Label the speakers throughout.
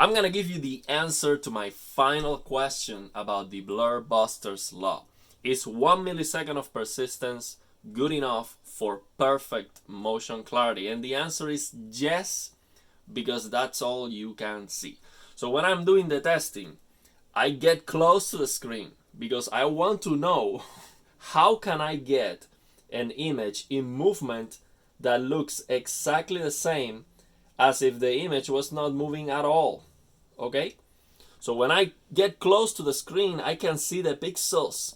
Speaker 1: I'm gonna give you the answer to my final question about the Blur Busters law. Is 1 millisecond of persistence good enough for perfect motion clarity? And the answer is yes, because that's all you can see. So when I'm doing the testing, I get close to the screen because I want to know how can I get an image in movement that looks exactly the same as if the image was not moving at all. Okay? So when I get close to the screen, I can see the pixels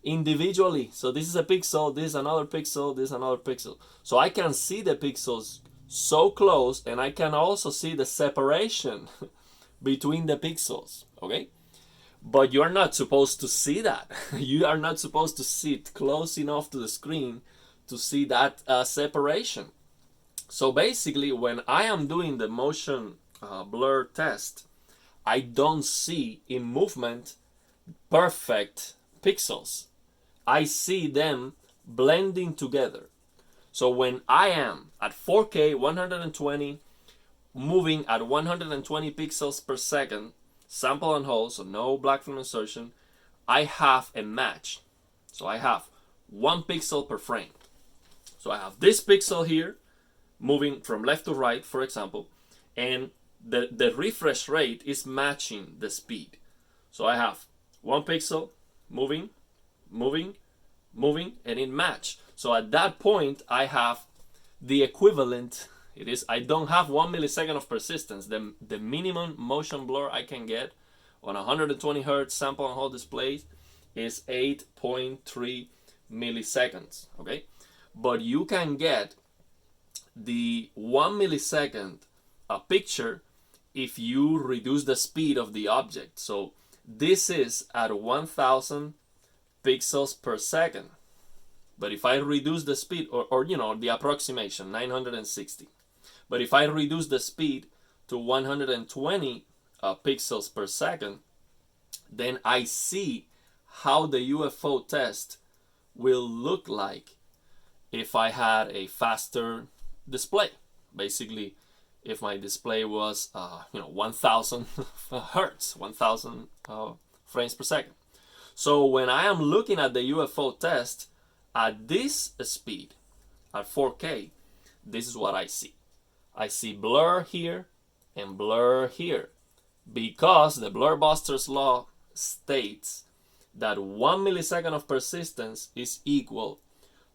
Speaker 1: individually. So this is a pixel, this is another pixel, this is another pixel. So I can see the pixels so close, and I can also see the separation between the pixels. Okay? But you're not supposed to see that. You are not supposed to sit close enough to the screen to see that separation. So basically, when I am doing the motion blur test, I don't see in movement perfect pixels. I see them blending together. So when I am at 4K 120, moving at 120 pixels per second, sample and hold, so no black film insertion, I have a match. So I have 1 pixel per frame. So I have this pixel here moving from left to right, for example, and the refresh rate is matching the speed. So I have 1 pixel moving, moving, moving, and it match. So at that point, I have the equivalent. It is, I don't have 1 millisecond of persistence. The minimum motion blur I can get on 120 hertz sample and hold displays is 8.3 milliseconds. Okay, but you can get the 1 millisecond a picture if you reduce the speed of the object. So this is at 1000 pixels per second. But if I reduce the speed, or you know, the approximation, 960. But if I reduce the speed to 120 pixels per second, then I see how the UFO test will look like if I had a faster display. Basically, if my display was 1000 hertz, 1000 frames per second. So when I am looking at the UFO test at this speed, at 4K, this is what I see. I see blur here and blur here, because the Blur Busters law states that 1 millisecond of persistence is equal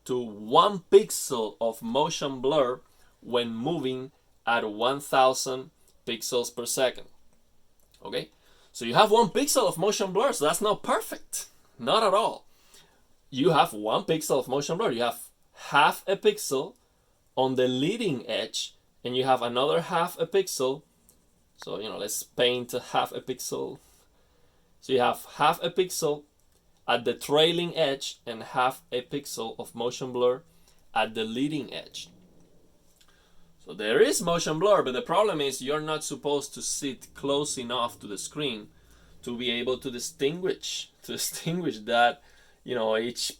Speaker 1: to 1 pixel of motion blur when moving at 1000 pixels per second. Okay, so you have 1 pixel of motion blur, so that's not perfect, not at all. You have 1 pixel of motion blur. You have half a pixel on the leading edge, and you have another half a pixel. So, let's paint half a pixel. So you have half a pixel at the trailing edge and half a pixel of motion blur at the leading edge. So there is motion blur, but the problem is you're not supposed to sit close enough to the screen to be able to distinguish that, each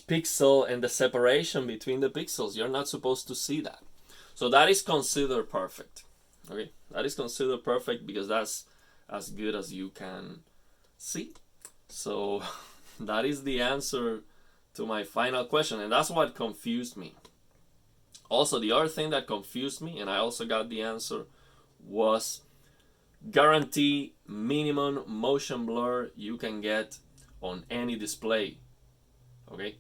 Speaker 1: pixel and the separation between the pixels. You're not supposed to see that. So that is considered perfect. Okay, that is considered perfect because that's as good as you can see. So that is the answer to my final question, and that's what confused me. Also, the other thing that confused me, and I also got the answer, was guarantee minimum motion blur you can get on any display. Okay,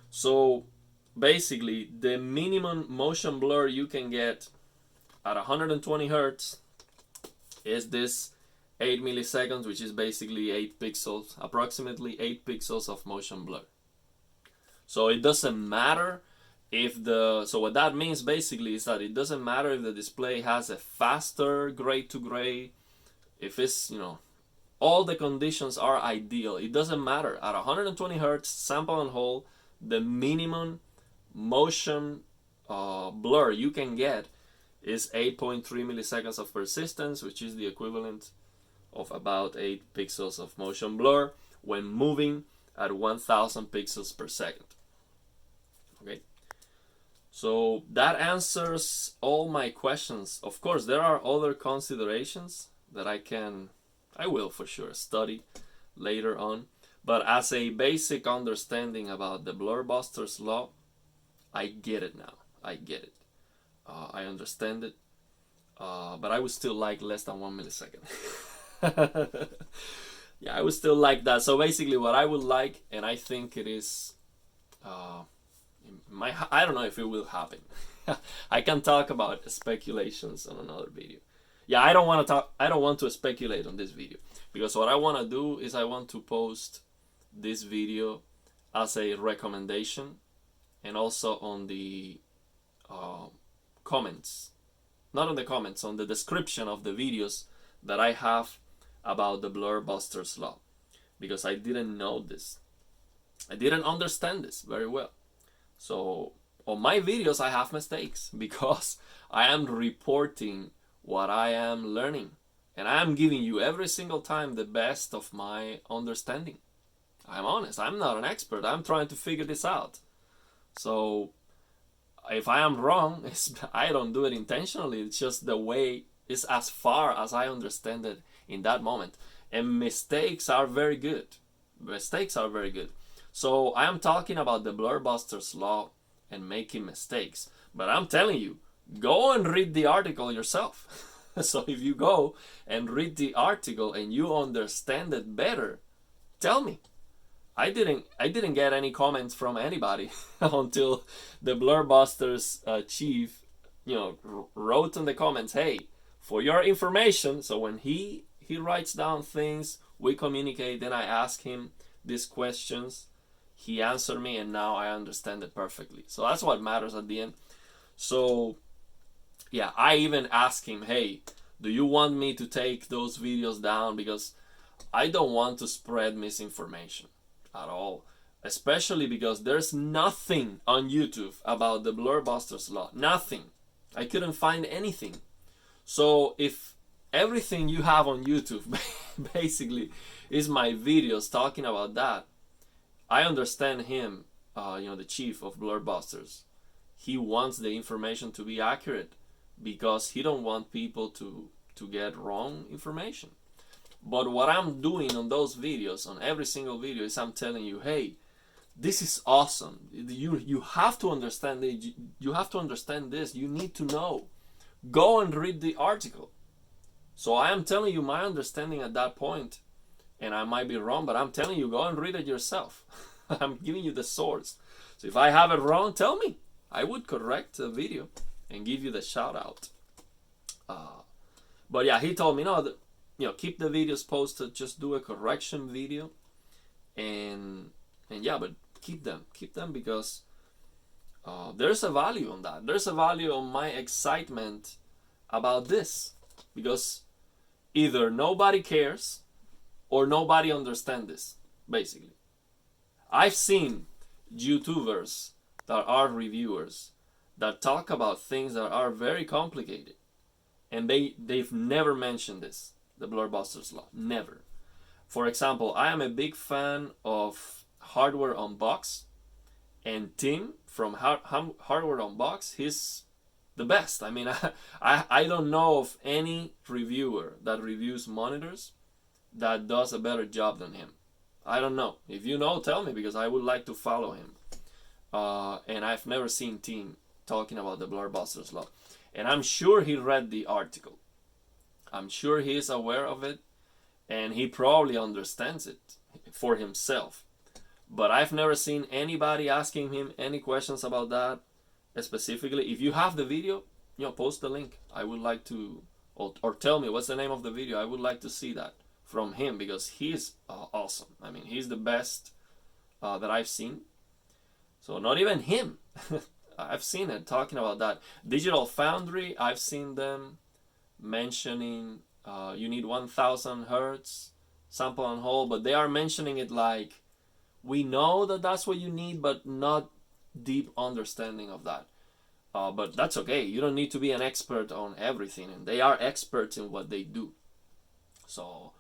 Speaker 1: so basically the minimum motion blur you can get at 120 hertz is this 8 milliseconds, which is basically 8 pixels, approximately 8 pixels of motion blur. So it doesn't matter if so what that means basically is that it doesn't matter if the display has a faster gray to gray, if it's, all the conditions are ideal. It doesn't matter. At 120 hertz sample and hold, the minimum motion blur you can get is 8.3 milliseconds of persistence, which is the equivalent of about 8 pixels of motion blur when moving at 1000 pixels per second. Okay, so that answers all my questions. Of course, there are other considerations that I will for sure study later on. But as a basic understanding about the Blurbusters law, I get it now. I get it. I understand it. But I would still like less than 1 millisecond. Yeah, I would still like that. So basically, what I would like, and I think it is, I don't know if it will happen. I can talk about speculations on another video. Yeah, I don't want to talk. I don't want to speculate on this video because what I want to do is I want to post this video as a recommendation, and also on the comments, not on the comments, on the description of the videos that I have about the Blurbusters law, because I didn't know this. I didn't understand this very well. So on my videos I have mistakes because I am reporting what I am learning, and I am giving you every single time the best of my understanding. I'm honest, I'm not an expert, I'm trying to figure this out. So if I am wrong, I don't do it intentionally, it's just the way, it's as far as I understand it in that moment. And mistakes are very good. Mistakes are very good. So I am talking about the Blurbusters law and making mistakes. But I'm telling you, go and read the article yourself. So if you go and read the article and you understand it better, tell me. I didn't get any comments from anybody until the Blurbusters chief, wrote in the comments, hey, for your information. So when he writes down things, we communicate, then I ask him these questions, he answered me, and now I understand it perfectly. So that's what matters at the end. So yeah, I even asked him, hey, do you want me to take those videos down? Because I don't want to spread misinformation at all, especially because there's nothing on YouTube about the Blurbusters law. Nothing. I couldn't find anything. So if everything you have on YouTube basically is my videos talking about that, I understand him, the chief of Blurbusters. He wants the information to be accurate because he don't want people to get wrong information. But what I'm doing on those videos, on every single video, is I'm telling you, hey, this is awesome. You have to understand it. You have to understand this. You need to know. Go and read the article. So I am telling you my understanding at that point, and I might be wrong, but I'm telling you, go and read it yourself. I'm giving you the source. So if I have it wrong, tell me. I would correct the video and give you the shout out. But yeah, he told me, no, keep the videos posted, just do a correction video, and yeah, but keep them because there's a value on that. There's a value on my excitement about this, because either nobody cares or nobody understands this, basically. I've seen YouTubers that are reviewers that talk about things that are very complicated, and they've never mentioned this, the Blurbusters law, never. For example, I am a big fan of Hardware Unbox, and Tim from Hardware Unbox, he's the best. I mean, I don't know of any reviewer that reviews monitors that does a better job than him. I don't know. If you know, tell me, because I would like to follow him. And I've never seen Tim talking about the Blurbusters law. And I'm sure he read the article. I'm sure he is aware of it, and he probably understands it for himself. But I've never seen anybody asking him any questions about that specifically. If you have the video, post the link. I would like to, or tell me what's the name of the video. I would like to see that from him, because he's awesome. I mean, he's the best that I've seen. So not even him. I've seen it talking about that. Digital Foundry, I've seen them mentioning you need 1000 hertz sample and hold, but they are mentioning it like, we know that that's what you need, but not deep understanding of that. But that's okay. You don't need to be an expert on everything, and they are experts in what they do. So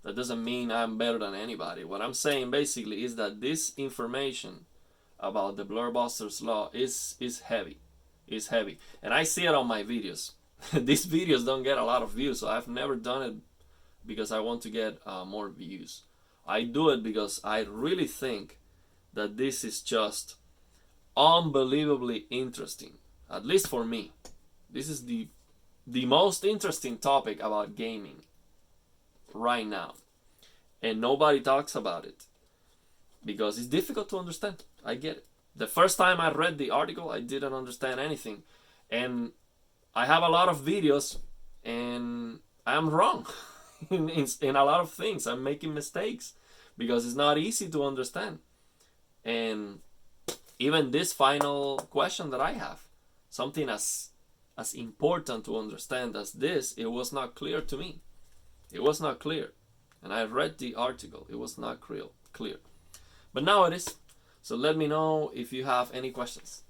Speaker 1: that doesn't mean I'm better than anybody. What I'm saying basically is that this information about the Blurbusters law is heavy. And I see it on my videos. These videos don't get a lot of views, so I've never done it because I want to get more views. I do it because I really think that this is just unbelievably interesting, at least for me. This is the most interesting topic about gaming right now, and nobody talks about it because it's difficult to understand. I get it. The first time I read the article, I didn't understand anything, and I have a lot of videos, and I'm wrong in a lot of things. I'm making mistakes because it's not easy to understand. And even this final question that I have, something as important to understand as this, it was not clear to me. It was not clear. And I read the article. It was not clear. But now it is. So let me know if you have any questions.